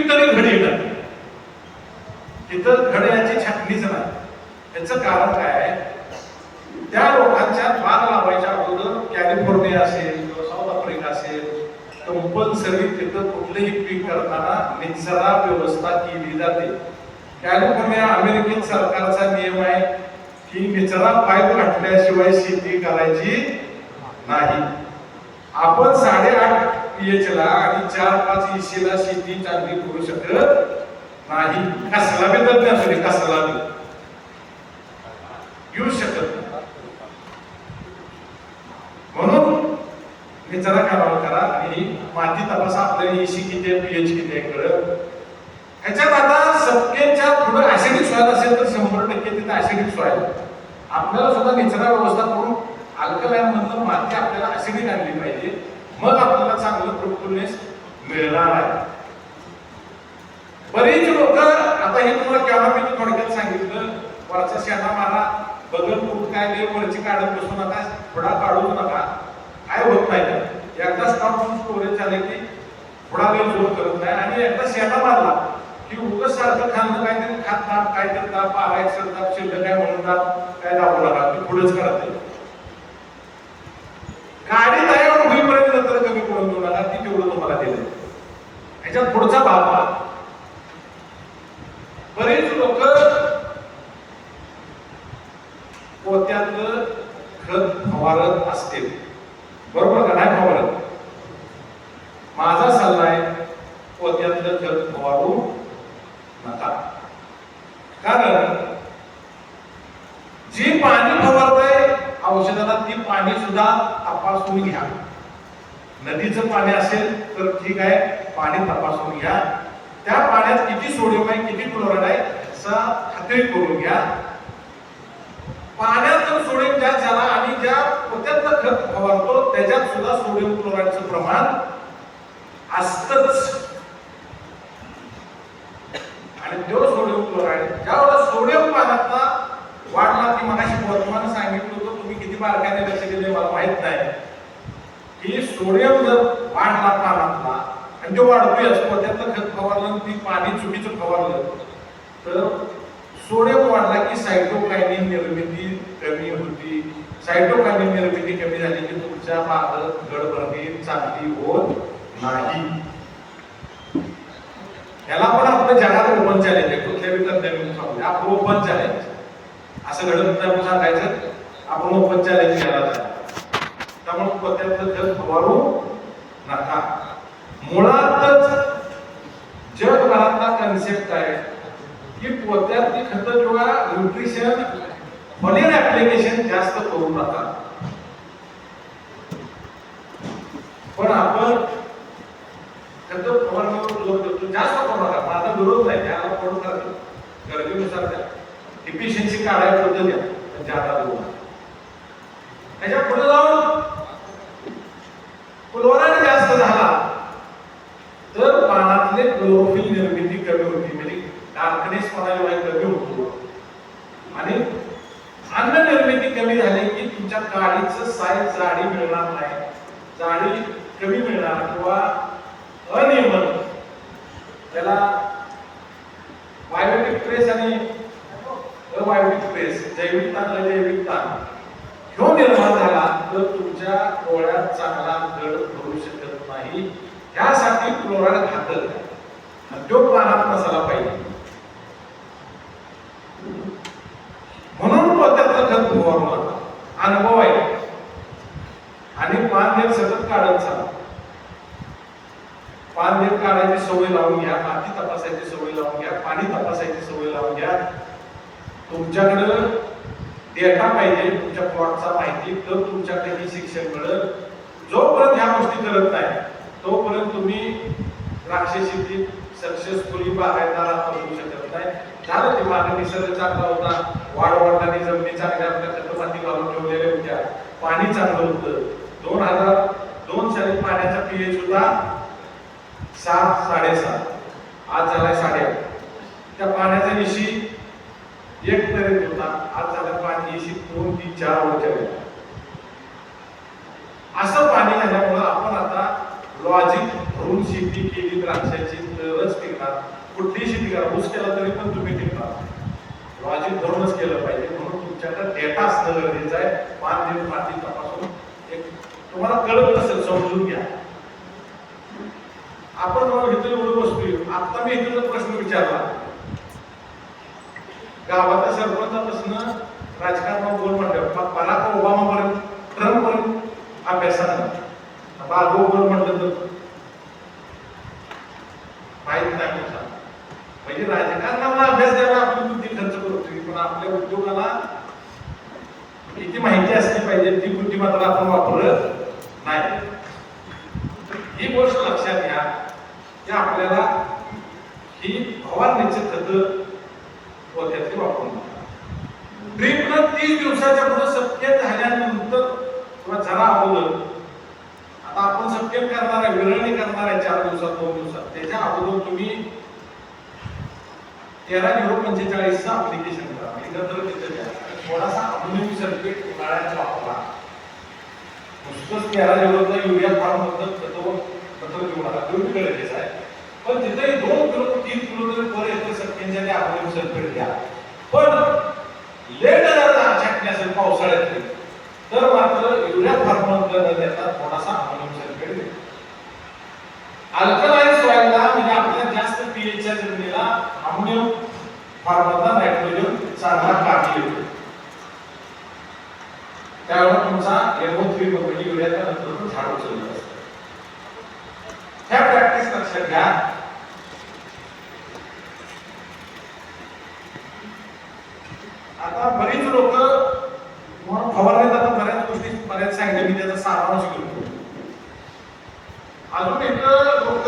तरी घड येणार तिथं घड्याची छाटणीच नाही. याचं कारण काय आहे? त्या लोकांच्या बाग लावायच्या अगोदर कॅलिफोर्निया असेल किंवा साऊथ आफ्रिका असेल कंपल्सरी तिथं कुठलंही पीक करताना निचरा व्यवस्था केली जाते. कॅलिफोर्निया अमेरिकन सरकारचा नियम आहे की निचरा पाईप घातल्याशिवाय शेती करायची नाही. आपण 8.5 pH ला आणि 4-5 EC ला शेती चांगली करू शकत नाही. कसला बी तज्ञ असू दे, कसला बी येऊ शकत नाही. म्हणून निचरा करा आणि माती तपासा, आपल्याला EC किती आहे, pH किती आहे कळत. ह्याच्यात आता सत्तेच्या पुढे ऍसिडिक सॉइल असेल तर 100% तिथे ऍसिडिक सॉइल. आपल्याला सुद्धा निचरा व्यवस्था करून अल्कलाईन मधलं माती आपल्याला ऍसिडिक आणली पाहिजे, मग आपल्याला चांगलं फ्रुटफुलनेस मिळणार आहे. बरेच लोक आता हे तुम्हाला केव्हा मी थोडक्यात सांगितलं, वरचा शेणा मारा, बगल फूट काय ते वरची काढत बसू नका, थोडा काढू नका, काय होत नाही. एकदा स्टॉक स्टोरेज झाले की थोडा वेळ जोर करत नाही. आणि एकदा शेणा मारला की उगाच सारखं खाणं काहीतरी खात दाब, काहीतरी दाब, 12 दाब, शिल्लक काय म्हणून दाब, काय दाबू नका, ते पुढेच करते. गाडी तयार होईपर्यंत नंतर कमी करून देऊ नका, ती तेवढं तुम्हाला दिलं. ह्याच्यात पुढचा भाग पहा. बरेच लोक पोत्यातलं खत फवारत असतील, बरोबर का? नाही फवारत. माझा सल्ला आहे पोत्यातलं खत फवारू नका. कारण जी पाणी फवारताय औषधाला ती पाणी सुद्धा तपासून घ्या. नदीचं पाणी असेल तर ठीक आहे, पाणी तपासून घ्या. त्या पाण्यात किती सोडियम आहे, किती क्लोराईड आहे याचा खात्री करून घ्या. पाण्यात जर सोडियम जास्त झाला आणि ज्या पोत्यातलं खत फवारतो त्याच्यात सुद्धा सोडियम क्लोराईडचं प्रमाण असतच. आणि तो सोडियम क्लोराईड ज्यावेळेला सोडियम पाण्यातला वाढला की मगाशी वर्तमान सांगितलं होतं, तुम्ही किती बारकाईने लक्ष दिले मला माहित नाही, की सोडियम जर वाढला पाण्यातला आणि तो वाढतोय पोत्यातलं खत फवारलं, ती पाणी चुकीचं फवारलं तर सोडियम वाढला की सायटोकायनिन निर्मिती कमी होती. सायटोकायनिन निर्मिती कमी झाली की तुमच्या बागेत गडबडी चांगली होत नाही. याला पण आपल्या जगात ओपन चॅलेंज आहे. कुठल्या विकत सांगू आपण ओपन चॅलेंज असं घडत नाही सांगायचं, आपण ओपन चॅलेंज केला जातो. त्यामुळे पोत्यातलं खत फवारू नका. मुळातच जगभरातला कन्सेप्ट आहे की पोत्यातली खत किंवा न्यूट्रिशन फॉलियर ऍप्लिकेशन जास्त करू नका. पण आपण खत फवारण्यावर जोर देतो, जास्त करू नका. माझा विरोध नाही, त्याला थोडं करतो गरजेनुसार द्या, इफिशियन्सी काढायला पद्धत द्या, पण जादा देऊ नका. त्याच्या पुढे जाऊन क्लोराईड जास्त झाला तर पानातले क्लोरोफिल निर्मिती कमी होती, म्हणजे डार्कनेस पानाशिवाय कमी होतो. आणि अन्न निर्मिती कमी झाली की तुमच्या काडीचं साईज जाडी मिळणार नाही, जाडी कमी मिळणार किंवा अनियमन, त्याला बायोटिक ट्रेस आणि अबायोटिक ट्रेस, जैविक ताण अजैविक ताण ह्यो निर्माण झाला तर तुमच्या डोळ्यात चांगला गड भरू शकत नाही. त्यासाठी क्लोराईड घातक आणि तो पानात नसायला पाहिजे. म्हणून पोत्यातलं खत फवारू नका. अनुभव आहे आणि पान देत सतत काढत चाला. पान देत काढायची सवय लावून घ्या, माती तपासायची सवय लावून घ्या, पाणी तपासायची सवय लावून घ्या. तुमच्याकडे डेटा पाहिजे, तुमच्या प्लॉटचा माहिती, तर तुमच्याकडे ही शिक्षण मिळेल. जोपर्यंत ह्या गोष्टी करत नाही तोपर्यंत तुम्ही द्राक्ष शेतीत सक्सेसफुली बागायतदार होऊ शकत नाही. झालं ते मागे निसर्ग चांगला होता, वाढवडिलांनी जमिनी चांगल्या आपल्या खत माती घालून ठेवलेल्या होत्या, पाणी चांगलं होतं. 2002 साली पाण्याचा pH होता 7-7.5, आज झालाय 8.5. त्या पाण्याचा EC 1 पर्यंत होता, आज झाला पाणी EC 2-3-4 वरच्या गेला. असं पाणी झाल्यामुळं आपण आता लॉजिक धरून शेती केली द्राक्षाची तरच टिकणार. कुठलीही शेती करा, ऊस केला तरी पण तुम्ही टिकणार. लॉजिक धरूनच केलं पाहिजे. म्हणून तुमच्याकडे डेटा असणं गरजेचं आहे. माती तपासून एक तुम्हाला कळत नसेल समजून घ्या. आपण इथे एवढं बसतोय, आता मी इथे जर प्रश्न विचारला, गावाच्या सरपंचापासून राजकारणात बोल म्हटलं, बराक ओबामा पर्यंत, ट्रम्प पर्यंत अभ्यासानं बागो बोल म्हटलं तर माहित नाही कोणता. म्हणजे राजकारणाला अभ्यास द्यायला आपली बुद्धी खर्च करतोय, पण आपल्या उद्योगाला किती माहिती असली पाहिजे ती बुद्धी मात्र आपण वापरत नाही. ही गोष्ट लक्षात घ्या की आपल्याला ही फवारणीचे खत पोत्यातली वापरून ड्रीपनं 30 दिवसाच्या पुढे सत्य झाल्यानंतर किंवा जरा अगोदर, आता आपण सत्य करणार आहे, विरळणी करणार आहे 4 दिवसात 2 दिवसात, त्याच्या अगोदर तुम्ही 13/045 ऍप्लिकेशन करा. एकत्र तिथे द्या. थोडासा अमोनियम सल्फेट उन्हाळ्यात वापरा. नुसतंच 13/0 युरिया फॉर्म मधलं खत घेऊन आला तुम्ही गरजेचं आहे. पण तिथे 2 किलो 3 किलो तरी पर एकर सत्यांच्या अमोनियम सल्फेट घ्या. पण लेट जर छाटणी असेल पावसाळ्यातली तर मात्र युरिया फॉर्म मधलं न देता थोडासा अमोनियम सल्फेट घ्या. अल्कलाईन सॉइलला म्हणजे आपल्या जास्त पीएचच्या जमिनीला अमोनियम फॉर्मचा नायट्रोजन चांगला काढली होतो. त्यामुळे तुमचा NO3 म्हणजे युरियाच्या नंतर झाड उचललं असतं. ह्या प्रॅक्टिस लक्षात घ्या.